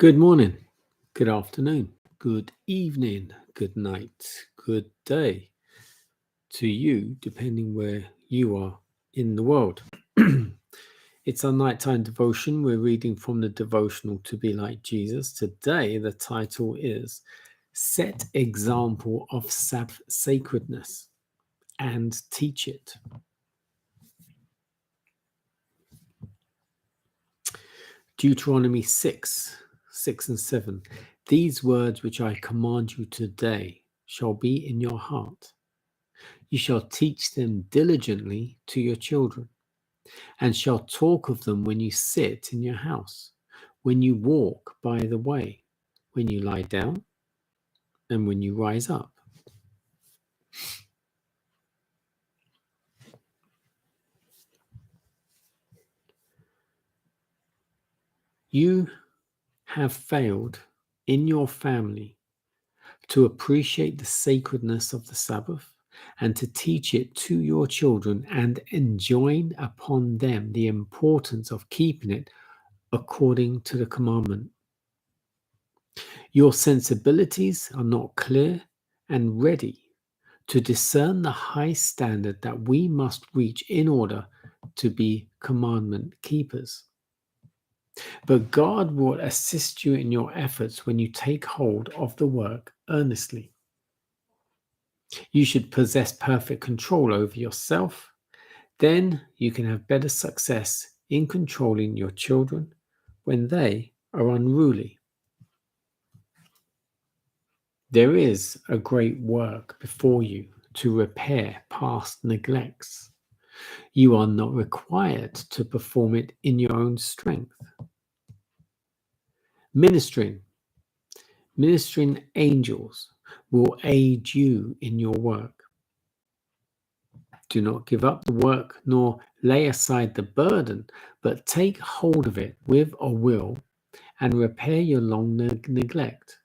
Good morning, good afternoon, good evening, good night, good day to you, depending where you are in the world. It's our nighttime devotion. We're reading from the devotional To Be Like Jesus. Today, the title is Set Example of Sacredness and Teach It. Deuteronomy 6 and 7. These words which I command you today shall be in your heart. You shall teach them diligently to your children, and shall talk of them when you sit in your house, when you walk by the way, when you lie down, and when you rise up. You have failed in your family to appreciate the sacredness of the Sabbath and to teach it to your children and enjoin upon them the importance of keeping it according to the commandment. Your sensibilities are not clear and ready to discern the high standard that we must reach in order to be commandment keepers. But God will assist you in your efforts when you take hold of the work earnestly. You should possess perfect control over yourself. Then you can have better success in controlling your children when they are unruly. There is a great work before you to repair past neglects. You are not required to perform it in your own strength. Ministering angels will aid you in your work. Do not give up the work nor lay aside the burden, but take hold of it with a will and repair your long neglect.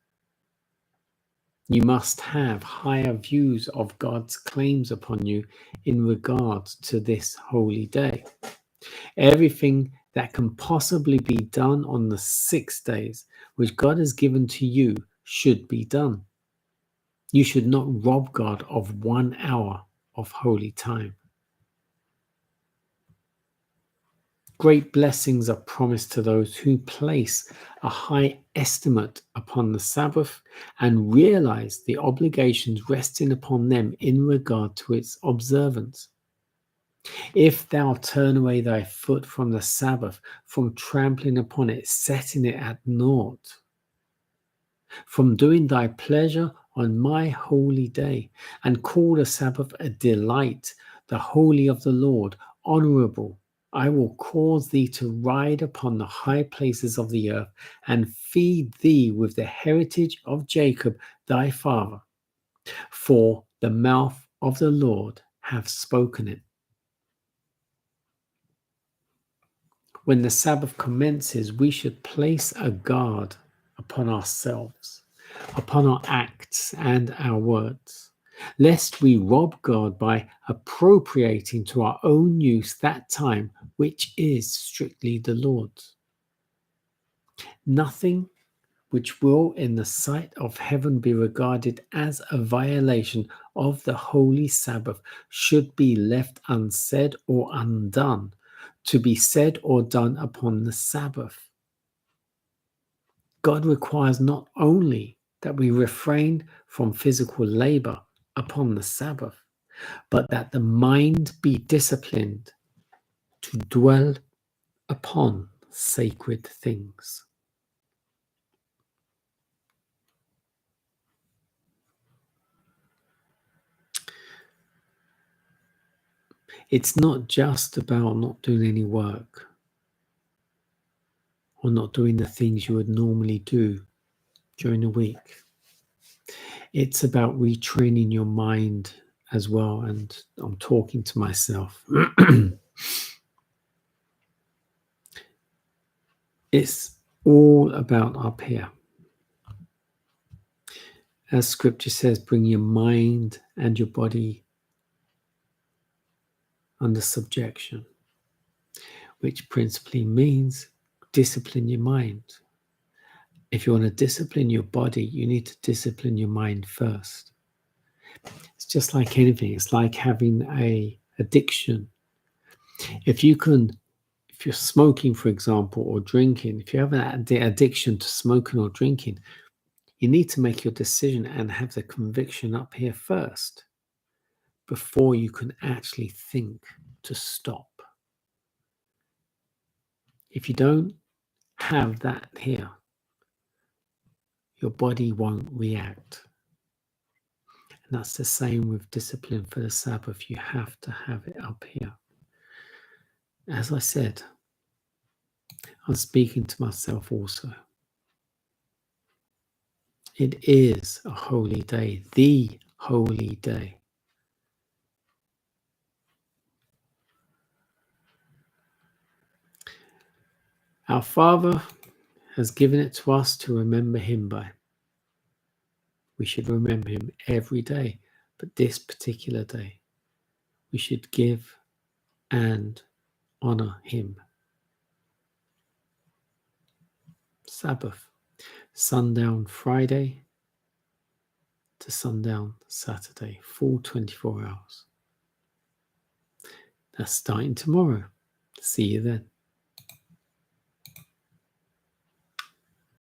You must have higher views of God's claims upon you in regard to this holy day. Everything that can possibly be done on the 6 days, which God has given to you, should be done. You should not rob God of 1 hour of holy time. Great blessings are promised to those who place a high estimate upon the Sabbath and realize the obligations resting upon them in regard to its observance. If thou turn away thy foot from the Sabbath, from trampling upon it, setting it at naught, from doing thy pleasure on my holy day, and call the Sabbath a delight, the holy of the Lord, honorable, I will cause thee to ride upon the high places of the earth and feed thee with the heritage of Jacob thy father. For the mouth of the Lord hath spoken it. When the Sabbath commences, we should place a guard upon ourselves, upon our acts and our words, lest we rob God by appropriating to our own use that time which is strictly the Lord's. Nothing which will in the sight of heaven be regarded as a violation of the holy Sabbath should be left unsaid or undone, to be said or done upon the Sabbath. God requires not only that we refrain from physical labor upon the Sabbath, but that the mind be disciplined to dwell upon sacred things. It's not just about not doing any work or not doing the things you would normally do during the week. It's about retraining your mind as well. And I'm talking to myself. It's all about up here. As scripture says, bring your mind and your body under subjection, which principally means discipline your mind. If you want to discipline your body, you need to discipline your mind first. It's just like anything. It's like having a addiction. If you're smoking, for example, or drinking, if you have an addiction to smoking or drinking, you need to make your decision and have the conviction up here first before you can actually think to stop. If you don't have that here, your body won't react. And that's the same with discipline for the Sabbath. You have to have it up here. As I said, I'm speaking to myself also. It is a holy day, the holy day. Our Father has given it to us to remember him by. We should remember him every day, but this particular day, we should give and honor him. Sabbath, sundown Friday to sundown Saturday, full 24 hours. That's starting tomorrow. See you then.